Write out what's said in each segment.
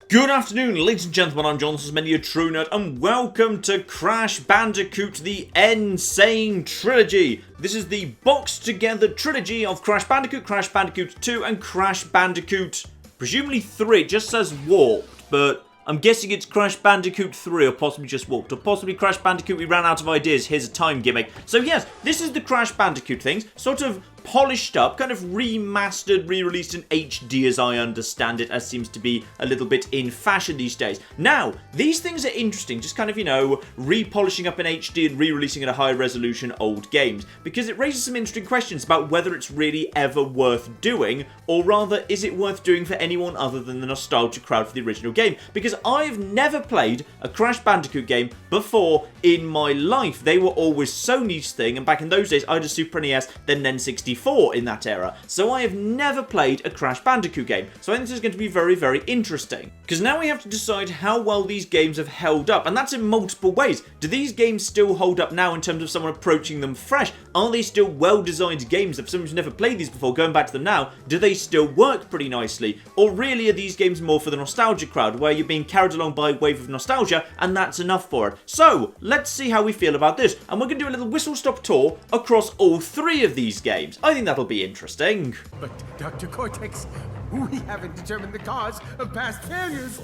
Good afternoon, ladies and gentlemen, I'm John, this is Many a True Nerd, and welcome to Crash Bandicoot the N Sane Trilogy. This is the boxed together trilogy of Crash Bandicoot, Crash Bandicoot 2, and Crash Bandicoot, presumably 3, it just says warped, but I'm guessing it's Crash Bandicoot 3, or possibly just warped, or possibly Crash Bandicoot we ran out of ideas, here's a time gimmick. So yes, this is the Crash Bandicoot things, sort of polished up, kind of remastered, re-released in HD as I understand it, as seems to be a little bit in fashion these days. Now, these things are interesting, just kind of, you know, repolishing up in HD and re-releasing at a higher resolution old games, because it raises some interesting questions about whether it's really ever worth doing, or rather, is it worth doing for anyone other than the nostalgia crowd for the original game? Because I've never played a Crash Bandicoot game before in my life. They were always Sony's thing, and back in those days, I had a Super NES, then N64 in that era. So I have never played a Crash Bandicoot game. So I think this is going to be very, very interesting. Because now we have to decide how well these games have held up, and that's in multiple ways. Do these games still hold up now in terms of someone approaching them fresh? Are they still well-designed games? If someone's never played these before, going back to them now, do they still work pretty nicely? Or really are these games more for the nostalgia crowd, where you're being carried along by a wave of nostalgia, and that's enough for it? So, let's see how we feel about this. And we're going to do a little whistle-stop tour across all 3 of these games. I think that'll be interesting. But, Dr. Cortex, we haven't determined the cause of past failures.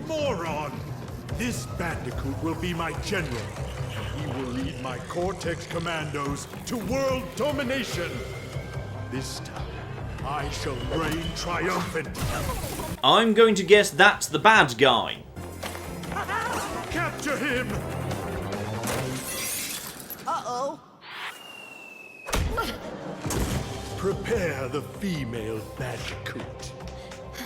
Moron! This Bandicoot will be my general, and he will lead my Cortex commandos to world domination. This time, I shall reign triumphant. I'm going to guess that's the bad guy. Capture him! Uh-oh. Prepare the female Bandicoot.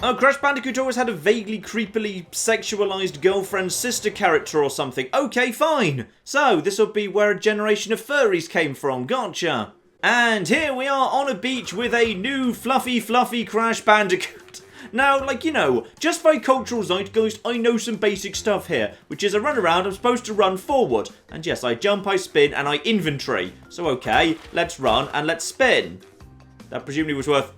Oh, Crash Bandicoot always had a vaguely creepily sexualized girlfriend-sister character or something. Okay, fine. So, this will be where a generation of furries came from. Gotcha. And here we are on a beach with a new fluffy Crash Bandicoot. Now, like, you know, just by cultural zeitgeist, I know some basic stuff here, which is a run around, I'm supposed to run forward. And yes, I jump, I spin, and I inventory. So, okay, let's run and let's spin. That presumably was worth...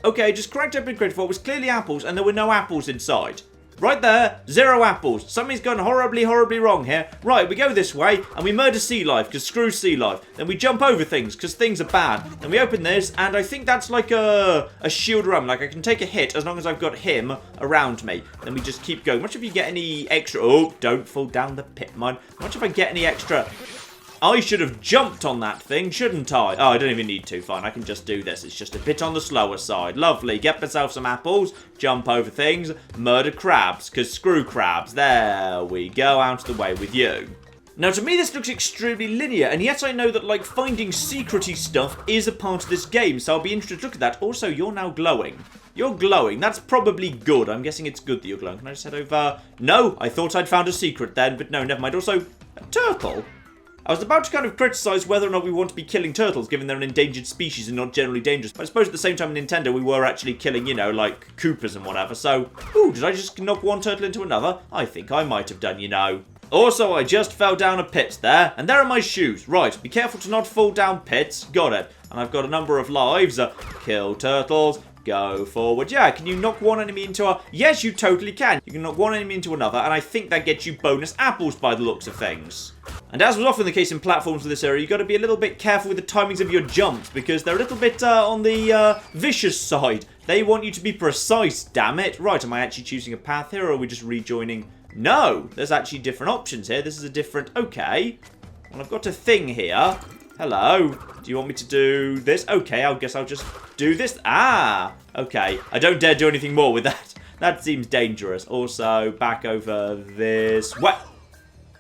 Okay, just cracked open a crate for it was clearly apples, and there were no apples inside. Right there, 0 apples. Something's gone horribly wrong here. Right, we go this way, and we murder sea life, because screw sea life. Then we jump over things, because things are bad. Then we open this, and I think that's like a shield around. Like, I can take a hit as long as I've got him around me. Then we just keep going. Much if you get any extra... Oh, don't fall down the pit mine. Much if I get any extra... I should have jumped on that thing, shouldn't I? Oh, I don't even need to. Fine, I can just do this. It's just a bit on the slower side. Lovely. Get myself some apples, jump over things, murder crabs, because screw crabs. There we go, out of the way with you. Now, to me, this looks extremely linear, and yet I know that, like, finding secrety stuff is a part of this game, so I'll be interested to look at that. Also, you're now glowing. You're glowing. That's probably good. I'm guessing it's good that you're glowing. Can I just head over? No, I thought I'd found a secret then, but no, never mind. Also, a turtle? I was about to kind of criticise whether or not we want to be killing turtles, given they're an endangered species and not generally dangerous. But I suppose at the same time in Nintendo, we were actually killing, you know, like, Koopas and whatever. So, ooh, did I just knock one turtle into another? I think I might have done, you know. Also, I just fell down a pit there, and there are my shoes. Right, be careful to not fall down pits. Got it. And I've got a number of lives. Kill turtles. Go forward. Yeah, can you knock one enemy into a... Yes, you totally can. You can knock one enemy into another, and I think that gets you bonus apples by the looks of things. And as was often the case in platforms of this area, you've got to be a little bit careful with the timings of your jumps, because they're a little bit on the vicious side. They want you to be precise, damn it. Right, am I actually choosing a path here, or are we just rejoining? No, there's actually different options here. This is a different... Okay. Well, I've got a thing here. Hello. Do you want me to do this? Okay, I guess I'll just do this. Ah, okay. I don't dare do anything more with that. That seems dangerous. Also, back over this way.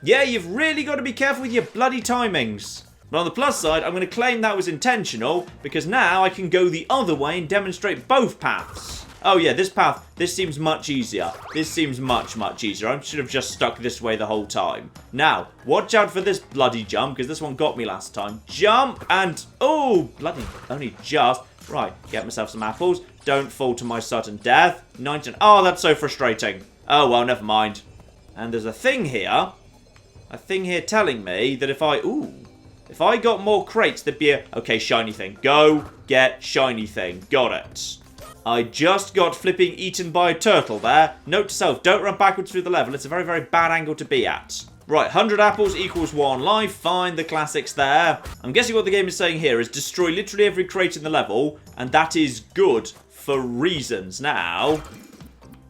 Yeah, you've really got to be careful with your bloody timings. But on the plus side, I'm going to claim that was intentional, because now I can go the other way and demonstrate both paths. Oh yeah, this path, this seems much easier. This seems much easier. I should have just stuck this way the whole time. Now, watch out for this bloody jump, because this one got me last time. Jump, and, oh, bloody, only just. Right, get myself some apples. Don't fall to my sudden death. 19, oh, that's so frustrating. Oh, well, never mind. And there's a thing here. A thing here telling me that if I, if I got more crates, there'd be a, okay, shiny thing. Go get shiny thing. Got it. I just got flipping eaten by a turtle there. Note to self, don't run backwards through the level. It's a very, very bad angle to be at. Right, 100 apples equals 1 life. Fine, the classics there. I'm guessing what the game is saying here is destroy literally every crate in the level, and that is good for reasons. Now,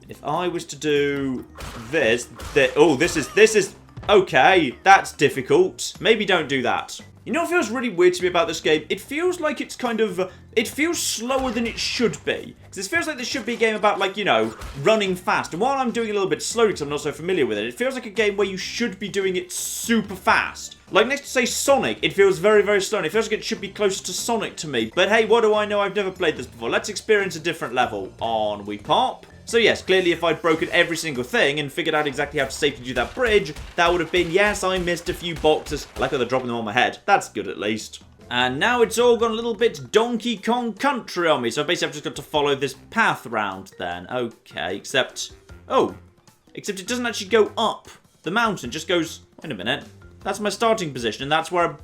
if I was to do this, this is okay. That's difficult. Maybe don't do that. You know what feels really weird to me about this game? It feels like it's kind of... It feels slower than it should be. Because this feels like this should be a game about, like, you know, running fast. And while I'm doing it a little bit slowly because I'm not so familiar with it, it feels like a game where you should be doing it super fast. Like, next to, say, Sonic, it feels very, very slow. And it feels like it should be closer to Sonic to me. But hey, what do I know? I've never played this before. Let's experience a different level. On we pop. So yes, clearly if I'd broken every single thing and figured out exactly how to safely do that bridge, that would have been, yes, I missed a few boxes. I like how they're dropping them on my head. That's good at least. And now it's all gone a little bit Donkey Kong Country on me. So basically I've just got to follow this path round then. Okay, except it doesn't actually go up the mountain. It just goes, wait a minute. That's my starting position and that's where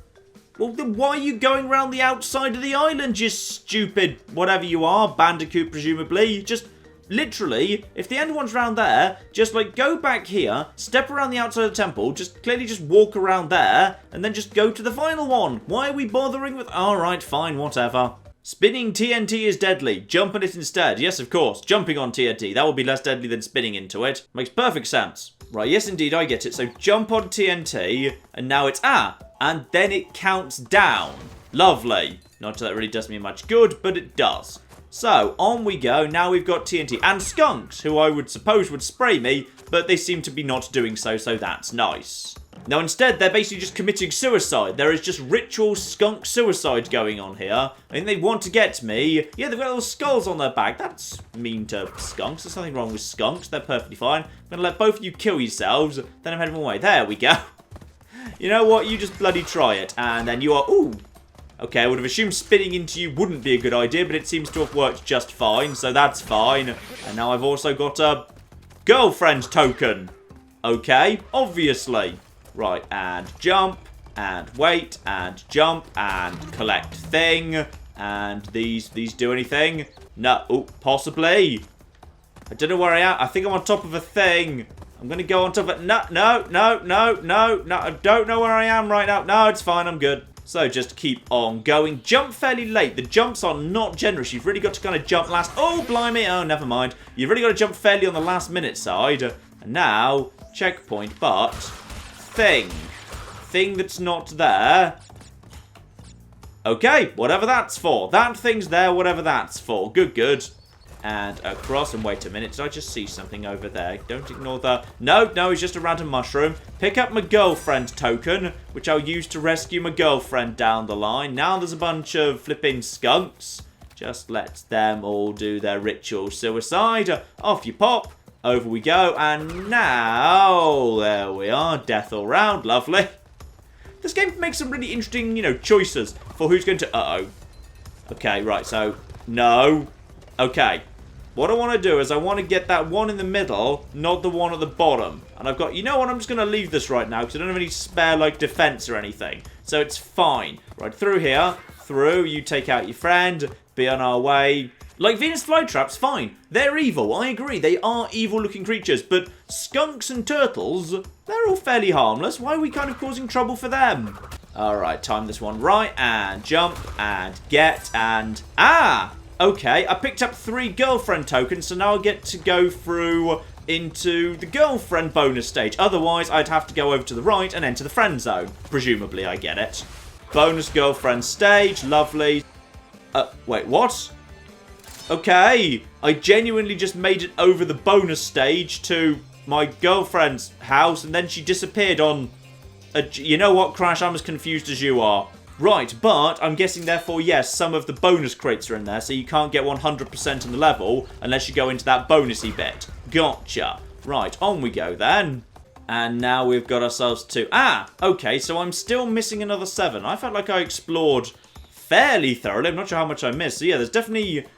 well, then why are you going around the outside of the island, you stupid whatever you are, Bandicoot presumably? Just... Literally, if the end one's round there, just like go back here, step around the outside of the temple, just walk around there, and then just go to the final one. Why are we bothering with... Alright, fine, whatever. Spinning TNT is deadly. Jump on it instead. Yes, of course. Jumping on TNT. That will be less deadly than spinning into it. Makes perfect sense. Right, yes indeed, I get it. So jump on TNT, and now it's and then it counts down. Lovely. Not that it really does me much good, but it does. So, on we go. Now we've got TNT. And skunks, who I would suppose would spray me, but they seem to be not doing so, so that's nice. Now, instead, they're basically just committing suicide. There is just ritual skunk suicide going on here. I think they want to get me. Yeah, they've got little skulls on their back. That's mean to skunks. There's nothing wrong with skunks. They're perfectly fine. I'm going to let both of you kill yourselves. Then I'm heading away. There we go. You know what? You just bloody try it. And then you are... Ooh. Okay, I would have assumed spinning into you wouldn't be a good idea, but it seems to have worked just fine, so that's fine. And now I've also got a girlfriend token. Okay, obviously. Right, and jump, and wait, and jump, and collect thing. And these do anything? No, possibly. I don't know where I am. I think I'm on top of a thing. I'm going to go on top of it. No, I don't know where I am right now. No, it's fine, I'm good. So just keep on going. Jump fairly late. The jumps are not generous. You've really got to kind of jump last. Oh, blimey. Oh, never mind. You've really got to jump fairly on the last minute side. And now, checkpoint, but thing. Thing that's not there. Okay, whatever that's for. That thing's there, whatever that's for. Good. And across, and wait a minute, did I just see something over there? Don't ignore the... No, it's just a random mushroom. Pick up my girlfriend token, which I'll use to rescue my girlfriend down the line. Now there's a bunch of flipping skunks. Just let them all do their ritual suicide. Off you pop. Over we go. And now, there we are. Death all round. Lovely. This game makes some really interesting, choices for who's going to... Okay, right, so... No. Okay. What I want to do is I want to get that one in the middle, not the one at the bottom. And I've got, you know what, I'm just going to leave this right now because I don't have any spare, defense or anything. So it's fine. Right, through here. Through, you take out your friend. Be on our way. Like, Venus flytraps, fine. They're evil, I agree. They are evil-looking creatures. But skunks and turtles, they're all fairly harmless. Why are we kind of causing trouble for them? Alright, time this one right. And jump. And get. And... Okay, I picked up 3 girlfriend tokens, so now I get to go through into the girlfriend bonus stage. Otherwise, I'd have to go over to the right and enter the friend zone. Presumably, I get it. Bonus girlfriend stage, lovely. Wait, what? Okay, I genuinely just made it over the bonus stage to my girlfriend's house, and then she disappeared on... You know what, Crash? I'm as confused as you are. Right, but I'm guessing, therefore, yes, some of the bonus crates are in there, so you can't get 100% on the level unless you go into that bonusy bit. Gotcha. Right, on we go then. And now we've got ourselves 2. Okay, so I'm still missing another 7. I felt like I explored fairly thoroughly. I'm not sure how much I missed. So yeah,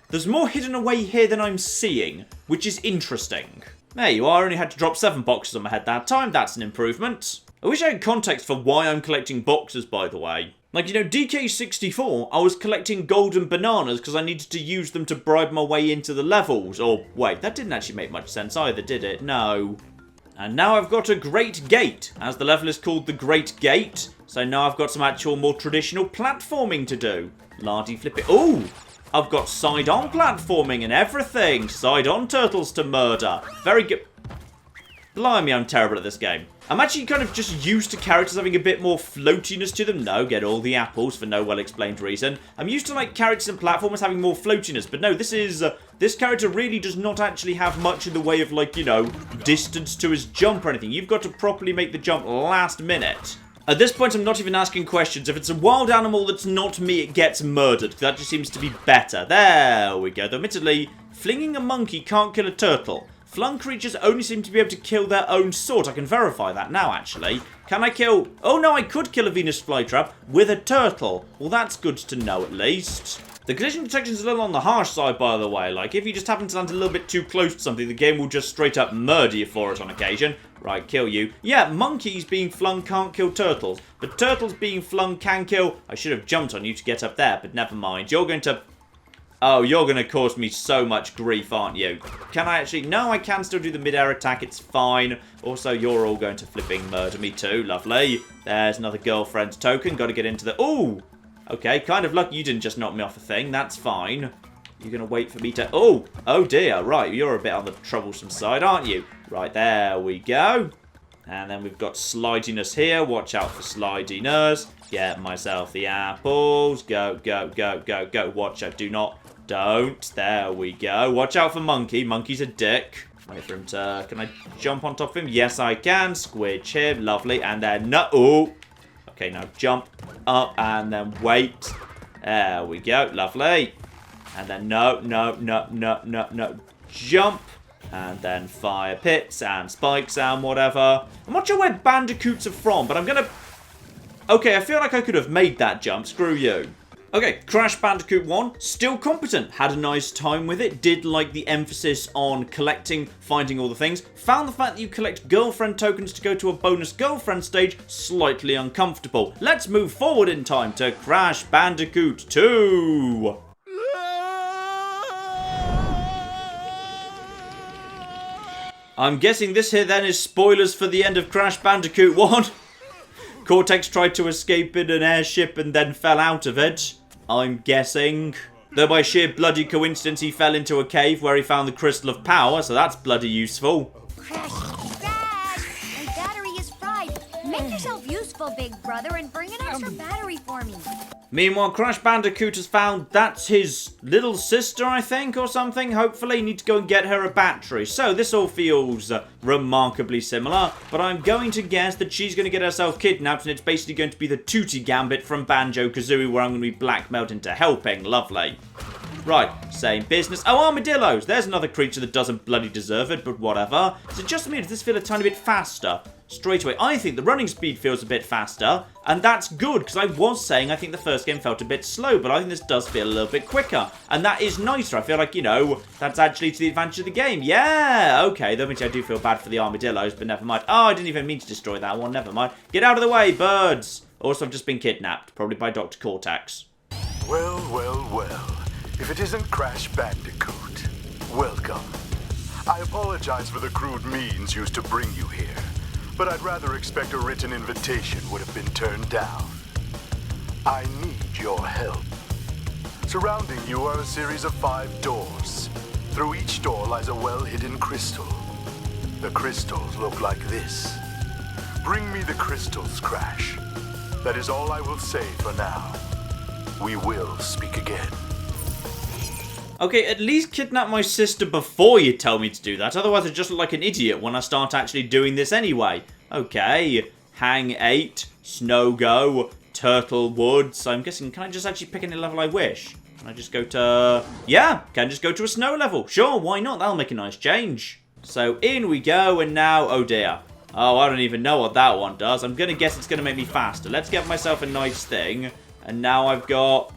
there's more hidden away here than I'm seeing, which is interesting. There you are. I only had to drop 7 boxes on my head that time. That's an improvement. I wish I had context for why I'm collecting boxes, by the way. Like, you know, DK64, I was collecting golden bananas because I needed to use them to bribe my way into the levels. Or, wait, that didn't actually make much sense either, did it? No. And now I've got a Great Gate, as the level is called the Great Gate. So now I've got some actual more traditional platforming to do. Lardy flip it. Ooh! I've got side-on platforming and everything. Side-on turtles to murder. Very good. Blimey, I'm terrible at this game. I'm actually kind of just used to characters having a bit more floatiness to them. No, get all the apples for no well-explained reason. I'm used to, like, characters and platformers having more floatiness. But no, this is... this character really does not actually have much in the way of, like, you know, distance to his jump or anything. You've got to properly make the jump last minute. At this point, I'm not even asking questions. If it's a wild animal that's not me, it gets murdered. That just seems to be better. There we go. Though, admittedly, flinging a monkey can't kill a turtle. Flung creatures only seem to be able to kill their own sort. I can verify that now, actually. Can I kill... Oh, no, I could kill a Venus flytrap with a turtle. Well, that's good to know, at least. The collision detection is a little on the harsh side, by the way. Like, if you just happen to land a little bit too close to something, the game will just straight up murder you for it on occasion. Right, kill you. Yeah, monkeys being flung can't kill turtles. But turtles being flung can kill... I should have jumped on you to get up there, but never mind. You're going to... Oh, you're going to cause me so much grief, aren't you? Can I actually... No, I can still do the mid-air attack. It's fine. Also, you're all going to flipping murder me too. Lovely. There's another girlfriend token. Got to get into the... Ooh! Okay, kind of lucky you didn't just knock me off a thing. That's fine. You're going to wait for me to... Oh! Oh, dear. Right, you're a bit on the troublesome side, aren't you? Right, there we go. And then we've got slidiness here. Watch out for slidiness. Get myself the apples. Go, go, go, go, go. Watch out. Do not... Don't. There we go. Watch out for Monkey. Monkey's a dick. Wait for him to... Can I jump on top of him? Yes, I can. Squidge him. Lovely. And then... No. Ooh. Okay, now jump up and then wait. There we go. Lovely. And then no, no, no, no, no, no. Jump. And then fire pits and spikes and whatever. I'm not sure where bandicoots are from, but I'm going to... Okay, I feel like I could have made that jump. Screw you. Okay, Crash Bandicoot 1, still competent. Had a nice time with it. Did like the emphasis on collecting, finding all the things. Found the fact that you collect girlfriend tokens to go to a bonus girlfriend stage slightly uncomfortable. Let's move forward in time to Crash Bandicoot 2. I'm guessing this here then is spoilers for the end of Crash Bandicoot 1. Cortex tried to escape in an airship and then fell out of it, I'm guessing. Though by sheer bloody coincidence he fell into a cave where he found the Crystal of Power, so that's bloody useful. Crash, Crash! My battery is fried. Make yourself useful, big brother, and bring an extra battery for me. Meanwhile, Crash Bandicoot has found that's his little sister, I think, or something. Hopefully, need to go and get her a battery. So, this all feels remarkably similar. But I'm going to guess that she's going to get herself kidnapped, and it's basically going to be the Tootie Gambit from Banjo-Kazooie, where I'm going to be blackmailed into helping. Lovely. Right, same business. Oh, armadillos! There's another creature that doesn't bloody deserve it, but whatever. Is it just me, does this feel a tiny bit faster? Straight away, I think the running speed feels a bit faster, and that's good, because I was saying I think the first game felt a bit slow, but I think this does feel a little bit quicker, and that is nicer. I feel like, you know, that's actually to the advantage of the game. Yeah, okay, though, which I do feel bad for the armadillos, but never mind. Oh, I didn't even mean to destroy that one, never mind. Get out of the way, birds! Also, I've just been kidnapped, probably by Dr. Cortex. Well, well, well. If it isn't Crash Bandicoot, welcome. I apologize for the crude means used to bring you here, but I'd rather expect a written invitation would have been turned down. I need your help. Surrounding you are a series of 5 doors. Through each door lies a well-hidden crystal. The crystals look like this. Bring me the crystals, Crash. That is all I will say for now. We will speak again. Okay, at least kidnap my sister before you tell me to do that. Otherwise, I just look like an idiot when I start actually doing this anyway. Okay, Hang 8, Snow Go, Turtle Woods. I'm guessing, can I just actually pick any level I wish? Can I just go to... Yeah, can I just go to a snow level? Sure, why not? That'll make a nice change. So in we go, and now... Oh dear. Oh, I don't even know what that one does. I'm going to guess it's going to make me faster. Let's get myself a nice thing. And now I've got...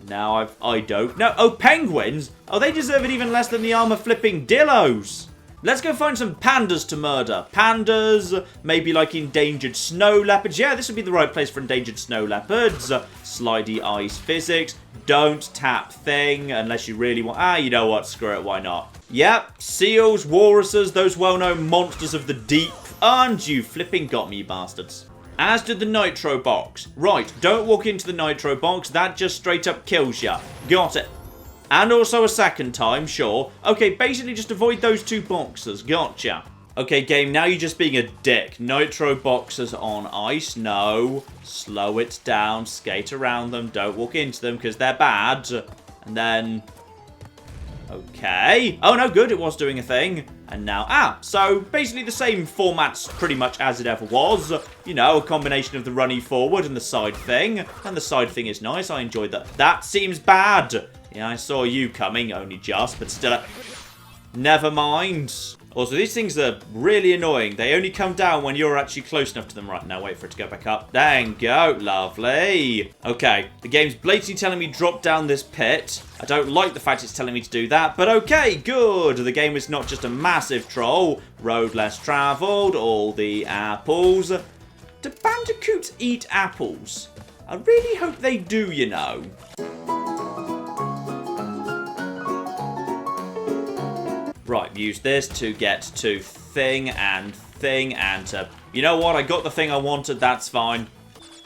I don't know. Oh, penguins? Oh, they deserve it even less than the armor-flipping dillos. Let's go find some pandas to murder. Pandas, maybe like endangered snow leopards. Yeah, this would be the right place for endangered snow leopards. Slidey ice physics. Don't tap thing unless you really want... Ah, you know what? Screw it. Why not? Yep. Seals, walruses, those well-known monsters of the deep. And you flipping got me, you bastards. As did the nitro box. Right, don't walk into the nitro box. That just straight up kills ya. Got it. And also a second time, sure. Okay, basically just avoid those two boxes. Gotcha. Okay, game, now you're just being a dick. Nitro boxes on ice. No. Slow it down. Skate around them. Don't walk into them because they're bad. And then... Okay. Oh, no, good. It was doing a thing. And now... Ah, so basically the same formats pretty much as it ever was. You know, a combination of the runny forward and the side thing. And the side thing is nice. I enjoyed that. That seems bad. Yeah, I saw you coming. Only just, but still... Never mind. Also, these things are really annoying. They only come down when you're actually close enough to them. Right, now wait for it to go back up. There you go. Lovely. Okay, the game's blatantly telling me drop down this pit. I don't like the fact it's telling me to do that, but okay, good. The game is not just a massive troll. Road less travelled, all the apples. Do bandicoots eat apples? I really hope they do, you know. Right, use this to get to thing and to... You know what? I got the thing I wanted. That's fine.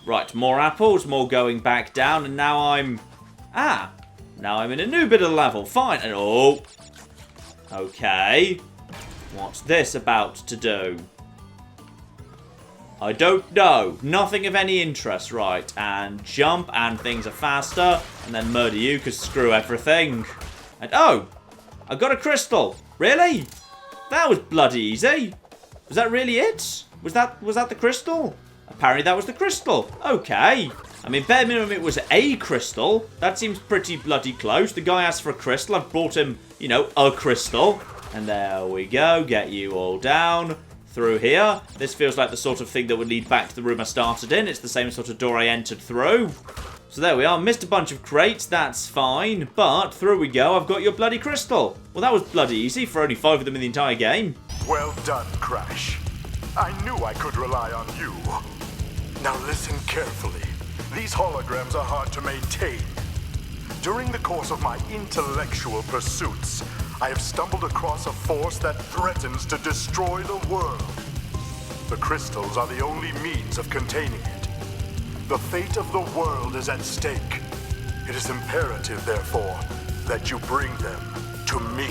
Right, more apples, more going back down, and now I'm... Ah! Now I'm in a new bit of level. Fine. And oh! Okay. What's this about to do? I don't know. Nothing of any interest. Right, and jump, and things are faster, and then murder you, because screw everything. And oh! I got a crystal. Really? That was bloody easy. Was that really it? Was that the crystal? Apparently that was the crystal. Okay. I mean, bare minimum it was a crystal. That seems pretty bloody close. The guy asked for a crystal. I've brought him, you know, a crystal. And there we go. Get you all down through here. This feels like the sort of thing that would lead back to the room I started in. It's the same sort of door I entered through. So there we are, missed a bunch of crates, that's fine, but through we go, I've got your bloody crystal. Well, that was bloody easy for only 5 of them in the entire game. Well done, Crash. I knew I could rely on you. Now listen carefully. These holograms are hard to maintain. During the course of my intellectual pursuits, I have stumbled across a force that threatens to destroy the world. The crystals are the only means of containing it. The fate of the world is at stake. It is imperative, therefore, that you bring them to me.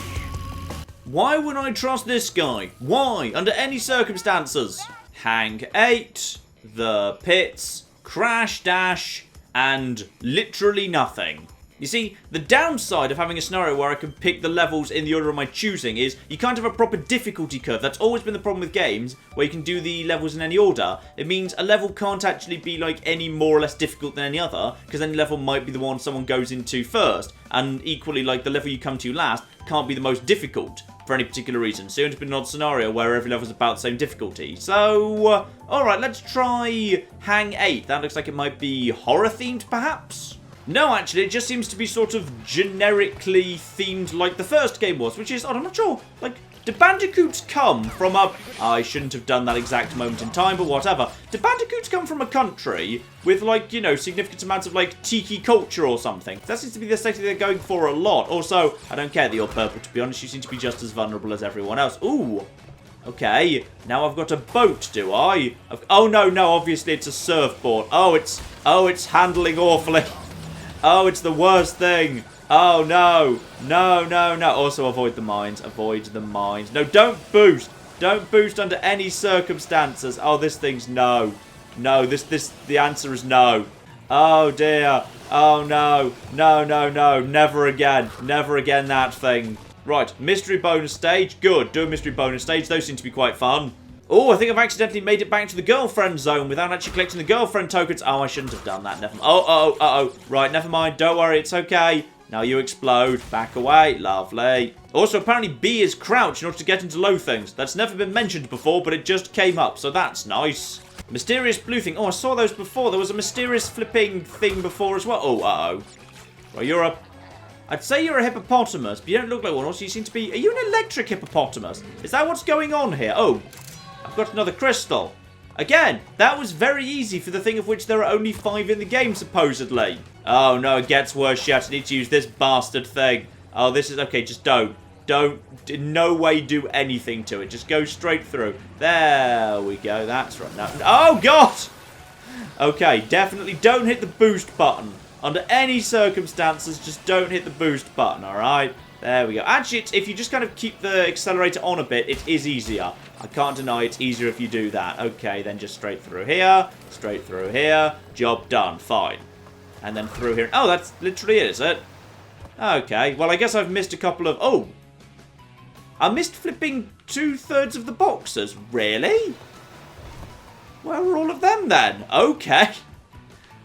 Why would I trust this guy? Why? Under any circumstances. Hang 8, the pits, crash dash, and literally nothing. You see, the downside of having a scenario where I can pick the levels in the order of my choosing is you can't have a proper difficulty curve. That's always been the problem with games where you can do the levels in any order. It means a level can't actually be like any more or less difficult than any other, because any level might be the one someone goes into first. And equally, like the level you come to last can't be the most difficult for any particular reason. So you end up in an odd scenario where every level's about the same difficulty. So, alright, let's try Hang 8. That looks like it might be horror themed, perhaps? No, actually, it just seems to be sort of generically themed like the first game was, which is odd. I'm not sure. Like, do Bandicoots come from a... I shouldn't have done that exact moment in time, but whatever. Do Bandicoots come from a country with, like, you know, significant amounts of, like, tiki culture or something? That seems to be the aesthetic they're going for a lot. Also, I don't care that you're purple, to be honest. You seem to be just as vulnerable as everyone else. Ooh. Okay, now I've got a boat, do I? Oh, no, obviously it's a surfboard. Oh, it's handling awfully. Oh, it's the worst thing. Oh, no. No. Also, avoid the mines. Avoid the mines. No, don't boost. Don't boost under any circumstances. Oh, this thing's no. No, the answer is no. Oh, dear. Oh, no. No. Never again. Never again that thing. Right, mystery bonus stage. Good. Do a mystery bonus stage. Those seem to be quite fun. Oh, I think I've accidentally made it back to the girlfriend zone without actually collecting the girlfriend tokens. Oh, I shouldn't have done that. Never mind. Oh. Right, never mind. Don't worry. It's okay. Now you explode. Back away. Lovely. Also, apparently B is crouch in order to get into low things. That's never been mentioned before, but it just came up, so that's nice. Mysterious blue thing. Oh, I saw those before. There was a mysterious flipping thing before as well. Oh, Well, you're a I'd say you're a hippopotamus, but you don't look like one. Also, you seem to be... Are you an electric hippopotamus? Is that what's going on here? Oh, I've got another crystal. Again, that was very easy for the thing of which there are only 5 in the game, supposedly. Oh, no, it gets worse yet. I need to use this bastard thing. Oh, this is... Okay, just don't. Don't in no way do anything to it. Just go straight through. There we go. That's right. Now, oh, God! Okay, definitely don't hit the boost button. Under any circumstances, just don't hit the boost button, alright? There we go. Actually, if you just kind of keep the accelerator on a bit, it is easier. I can't deny it's easier if you do that. Okay, then just straight through here. Straight through here. Job done. Fine. And then through here. Oh, that's literally it, is it? Okay. Well, I guess I've missed a couple of... Oh! I missed flipping 2/3 of the boxes. Really? Where were all of them then? Okay.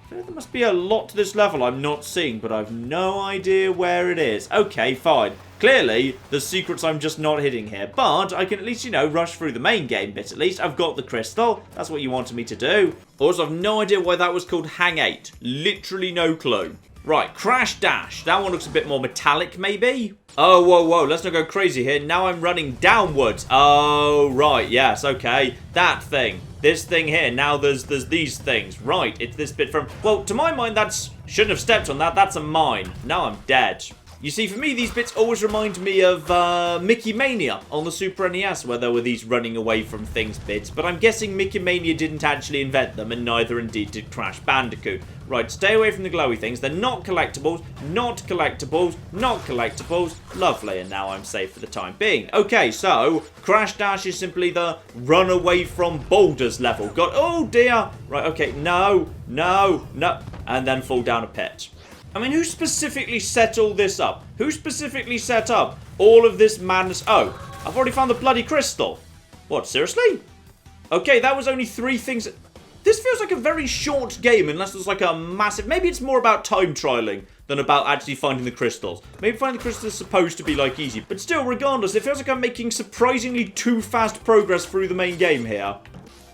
There must be a lot to this level I'm not seeing, but I've no idea where it is. Okay, fine. Clearly, the secrets I'm just not hitting here. But I can at least, you know, rush through the main game bit at least. I've got the crystal. That's what you wanted me to do. Also, I've no idea why that was called Hang 8. Literally no clue. Right, Crash Dash. That one looks a bit more metallic, maybe? Oh, whoa, whoa. Let's not go crazy here. Now I'm running downwards. Oh, right. Yes, okay. That thing. This thing here. Now there's these things. Right, it's this bit from... Well, to my mind, that's... Shouldn't have stepped on that. That's a mine. Now I'm dead. You see, for me, these bits always remind me of Mickey Mania on the Super NES, where there were these running away from things bits. But I'm guessing Mickey Mania didn't actually invent them, and neither indeed did Crash Bandicoot. Right, stay away from the glowy things. They're not collectibles, not collectibles, not collectibles. Lovely, and now I'm safe for the time being. Okay, so Crash Dash is simply the run away from boulders level. God, oh dear. Right, okay, no, no, no. And then fall down a pit. I mean, who specifically set all this up? Who specifically set up all of this madness? Oh, I've already found the bloody crystal. What, seriously? Okay, that was only 3 things. This feels like a very short game unless there's like a massive... Maybe it's more about time trialing than about actually finding the crystals. Maybe finding the crystals is supposed to be like easy. But still, regardless, it feels like I'm making surprisingly too fast progress through the main game here.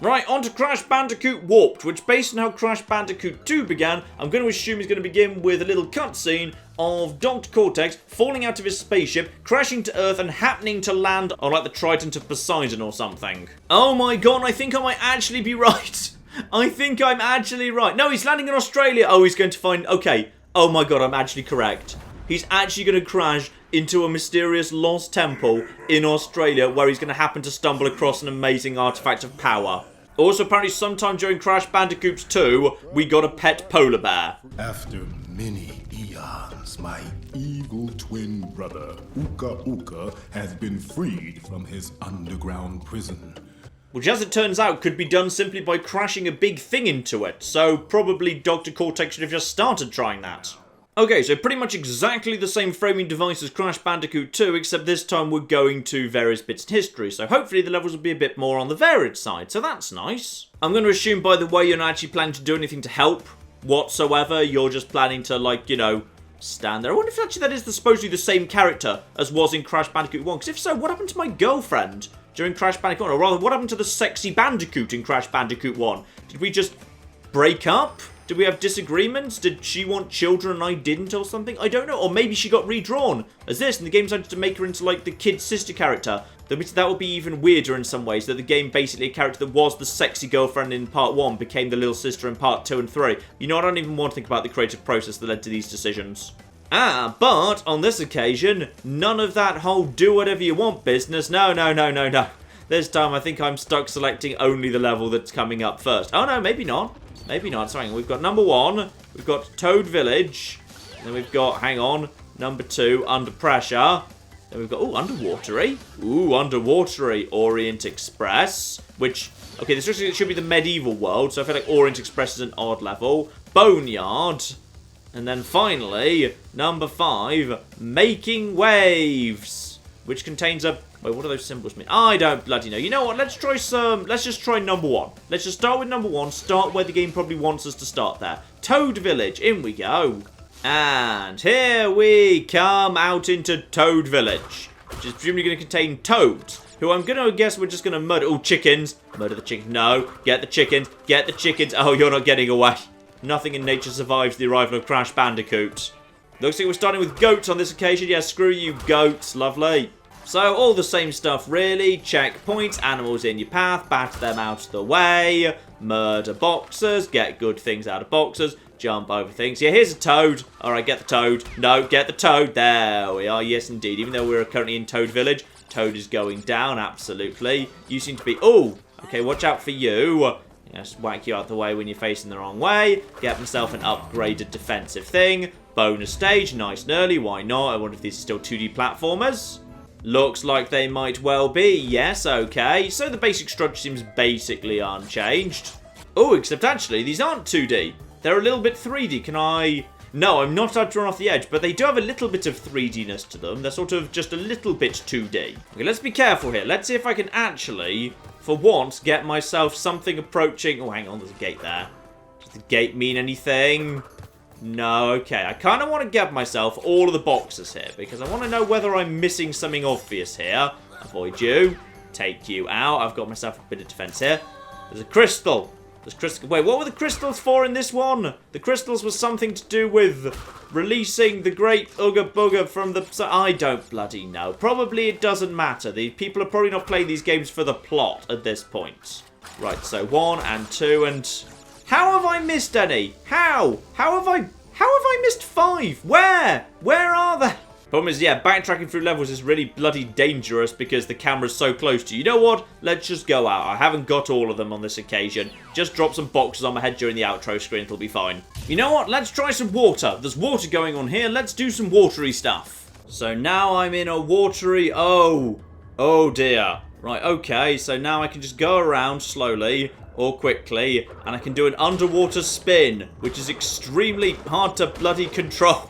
Right, on to Crash Bandicoot Warped, which based on how Crash Bandicoot 2 began, I'm going to assume is going to begin with a little cutscene of Dr. Cortex falling out of his spaceship, crashing to Earth and happening to land on like the Trident of Poseidon or something. Oh my god, I think I might actually be right. I think I'm actually right. No, he's landing in Australia. Oh, he's going to find... Okay. Oh my god, I'm actually correct. He's actually going to crash into a mysterious lost temple in Australia where he's going to happen to stumble across an amazing artifact of power. Also, apparently sometime during Crash Bandicoot 2, we got a pet polar bear. After many eons, my evil twin brother, Uka Uka, has been freed from his underground prison. Which, as it turns out, could be done simply by crashing a big thing into it. So, probably Dr. Cortex should have just started trying that. Okay, so pretty much exactly the same framing device as Crash Bandicoot 2, except this time we're going to various bits in history, so hopefully the levels will be a bit more on the varied side, so that's nice. I'm going to assume, by the way, you're not actually planning to do anything to help whatsoever, you're just planning to, like, you know, stand there. I wonder if actually that is supposedly the same character as was in Crash Bandicoot 1, because if so, what happened to my girlfriend during Crash Bandicoot 1? Or rather, what happened to the sexy Bandicoot in Crash Bandicoot 1? Did we just break up? Did we have disagreements? Did she want children and I didn't or something? I don't know. Or maybe she got redrawn as this and the game decided to make her into like the kid sister character. That would be even weirder in some ways, that the game basically a character that was the sexy girlfriend in part 1 became the little sister in part 2 and 3. You know, I don't even want to think about the creative process that led to these decisions. Ah, but on this occasion, none of that whole do whatever you want business. No, no, no, no, no. This time I think I'm stuck selecting only the level that's coming up first. Oh no, maybe not. Maybe not. Sorry, we've got number 1. We've got Toad Village. Then we've got, hang on, number 2, Under Pressure. Then we've got, ooh, Underwatery. Ooh, Underwatery. Orient Express. Which, okay, this should be the medieval world, so I feel like Orient Express is an odd level. Boneyard. And then finally, number 5, Making Waves. Which contains a... Wait, what do those symbols mean? I don't bloody know. You know what? Let's just try number 1. Let's just start with number 1. Start where the game probably wants us to start there. Toad Village. In we go. And here we come out into Toad Village. Which is presumably going to contain toads. Who I'm going to guess we're just going to murder. Oh, chickens. Murder the chickens. No. Get the chickens. Get the chickens. Oh, you're not getting away. Nothing in nature survives the arrival of Crash Bandicoot. Looks like we're starting with goats on this occasion. Yeah, screw you, goats. Lovely. So, all the same stuff, really. Checkpoints, animals in your path, batter them out of the way, murder boxers, get good things out of boxers, jump over things. Yeah, here's a toad. Alright, get the toad. No, get the toad. There we are. Yes, indeed. Even though we're currently in Toad Village, Toad is going down, absolutely. You seem to be... Oh, okay, watch out for you. Just whack you out the way when you're facing the wrong way. Get myself an upgraded defensive thing. Bonus stage, nice and early. Why not? I wonder if these are still 2D platformers. Looks like they might well be. Yes, okay. So the basic structure seems basically unchanged. Oh, except actually, these aren't 2D. They're a little bit 3D. Can I... No, I'm not allowed to run off the edge, but they do have a little bit of 3D-ness to them. They're sort of just a little bit 2D. Okay, let's be careful here. Let's see if I can actually, for once, get myself something approaching... Oh, hang on, there's a gate there. Does the gate mean anything? No, okay. I kind of want to get myself all of the boxes here, because I want to know whether I'm missing something obvious here. Avoid you. Take you out. I've got myself a bit of defense here. There's a crystal. Wait, what were the crystals for in this one? The crystals was something to do with releasing the great Ooga Booga from the... I don't bloody know. Probably it doesn't matter. The people are probably not playing these games for the plot at this point. Right, so 1 and 2 and... How have I missed any? How? How have I missed 5? Where? Where are they? Problem is, yeah, backtracking through levels is really bloody dangerous because the camera's so close to you. You know what? Let's just go out. I haven't got all of them on this occasion. Just drop some boxes on my head during the outro screen. It'll be fine. You know what? Let's try some water. There's water going on here. Let's do some watery stuff. So now I'm in a watery... Oh dear. Right, okay. So now I can just go around slowly or quickly and I can do an underwater spin, which is extremely hard to bloody control.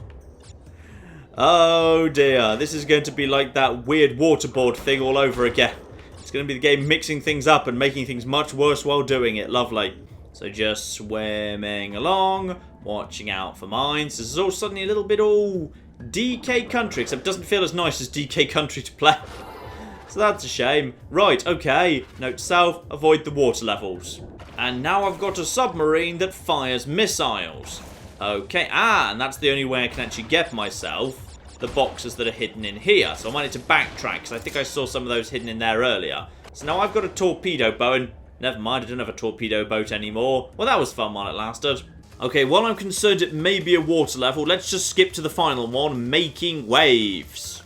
Oh dear, this is going to be like that weird waterboard thing all over again. It's going to be the game mixing things up and making things much worse while doing it. Lovely. So just swimming along, watching out for mines. This is all suddenly a little bit all DK Country, except it doesn't feel as nice as DK Country to play. So that's a shame. Right, okay. Note to self, avoid the water levels. And now I've got a submarine that fires missiles. Okay, and that's the only way I can actually get myself the boxes that are hidden in here. So I might need to backtrack, because I think I saw some of those hidden in there earlier. So now I've got a torpedo boat, and never mind, I don't have a torpedo boat anymore. Well, that was fun while it lasted. Okay, while I'm concerned it may be a water level, let's just skip to the final one, making waves.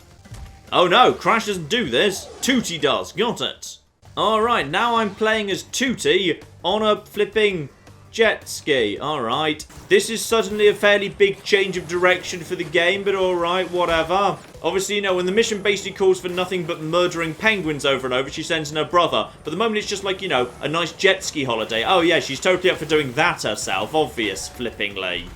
Oh no, Crash doesn't do this. Tooty does, got it. Alright, now I'm playing as Tooty on a flipping jet ski. Alright. This is suddenly a fairly big change of direction for the game, but alright, whatever. Obviously, you know, when the mission basically calls for nothing but murdering penguins over and over, she sends in her brother. But the moment it's just like, you know, a nice jet ski holiday. Oh yeah, she's totally up for doing that herself, obvious flippingly.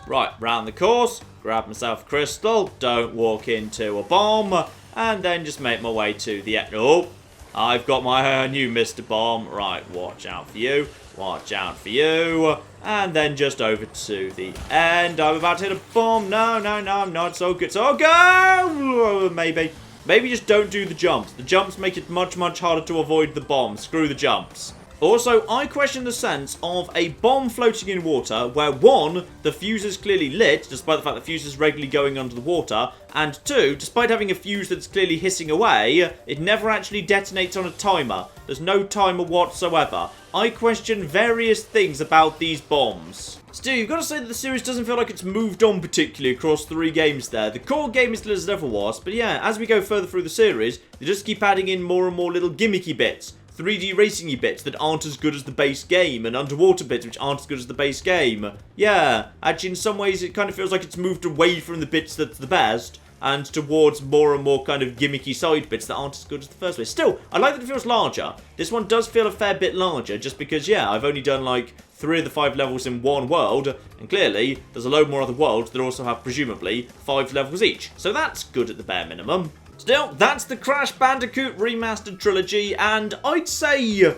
Right, round the course, grab myself a crystal, don't walk into a bomb, and then just make my way to the end. Oh, I've got my new Mr. Bomb. Right, watch out for you. Watch out for you. And then just over to the end. I'm about to hit a bomb. No, I'm not so good. So go! Maybe just don't do the jumps. The jumps make it much harder to avoid the bomb. Screw the jumps. Also, I question the sense of a bomb floating in water where 1, the fuse is clearly lit, despite the fact the fuse is regularly going under the water, and 2, despite having a fuse that's clearly hissing away, it never actually detonates on a timer. There's no timer whatsoever. I question various things about these bombs. Still, you've got to say that the series doesn't feel like it's moved on particularly across 3 games there. The core game is still as it ever was, but yeah, as we go further through the series, they just keep adding in more and more little gimmicky bits. 3D racing-y bits that aren't as good as the base game, and underwater bits which aren't as good as the base game. Yeah, actually in some ways it kind of feels like it's moved away from the bits that's the best, and towards more and more kind of gimmicky side bits that aren't as good as the first place. Still, I like that it feels larger. This one does feel a fair bit larger, just because, yeah, I've only done like 3 of the 5 levels in one world, and clearly there's a load more other worlds that also have, presumably, 5 levels each. So that's good at the bare minimum. Still, that's the Crash Bandicoot Remastered Trilogy, and I'd say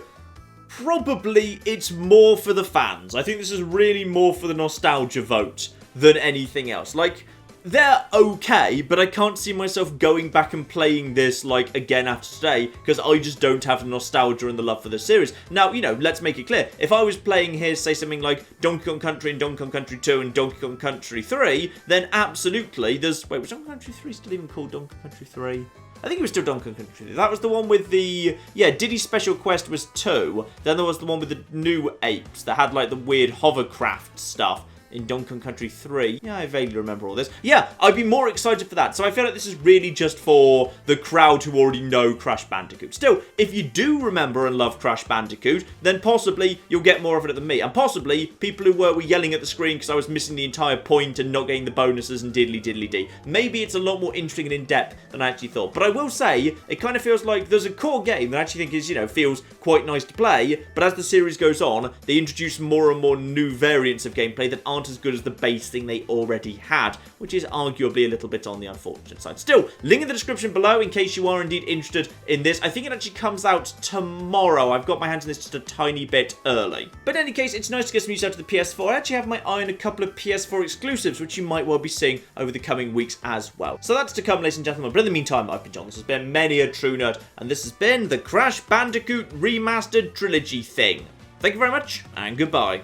probably it's more for the fans. I think this is really more for the nostalgia vote than anything else. Like, they're okay, but I can't see myself going back and playing this, like, again after today, because I just don't have the nostalgia and the love for the series. Now, you know, let's make it clear. If I was playing here, say something like Donkey Kong Country and Donkey Kong Country 2 and Donkey Kong Country 3, then absolutely there's... Wait, was Donkey Kong Country 3 still even called Donkey Kong Country 3? I think it was still Donkey Kong Country 3. That was the one with the... Yeah, Diddy Special Quest was 2. Then there was the one with the new apes that had, like, the weird hovercraft stuff in Donkey Kong Country 3. Yeah, I vaguely remember all this. Yeah, I'd be more excited for that. So I feel like this is really just for the crowd who already know Crash Bandicoot. Still, if you do remember and love Crash Bandicoot, then possibly you'll get more of it than me. And possibly people who were yelling at the screen because I was missing the entire point and not getting the bonuses and diddly diddly dee. Maybe it's a lot more interesting and in-depth than I actually thought. But I will say, it kind of feels like there's a core game that I actually think is, you know, feels quite nice to play. But as the series goes on, they introduce more and more new variants of gameplay that aren't as good as the base thing they already had, which is arguably a little bit on the unfortunate side. Still, link in the description below in case you are indeed interested in this. I think it actually comes out tomorrow. I've got my hands on this just a tiny bit early. But in any case, it's nice to get some news out of the PS4. I actually have my eye on a couple of PS4 exclusives, which you might well be seeing over the coming weeks as well. So that's to come, ladies and gentlemen. But in the meantime, I've been John. This has been many a true nerd, and this has been the Crash Bandicoot Remastered Trilogy thing. Thank you very much, and goodbye.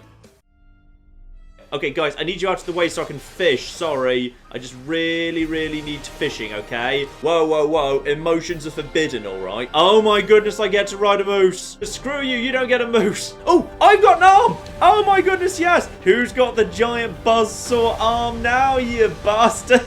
Okay, guys, I need you out of the way so I can fish. Sorry. I just really, really need fishing, okay? Whoa, whoa, whoa. Emotions are forbidden, all right? Oh, my goodness, I get to ride a moose. Screw you, you don't get a moose. Oh, I've got an arm. Oh, my goodness, yes. Who's got the giant buzzsaw arm now, you bastard?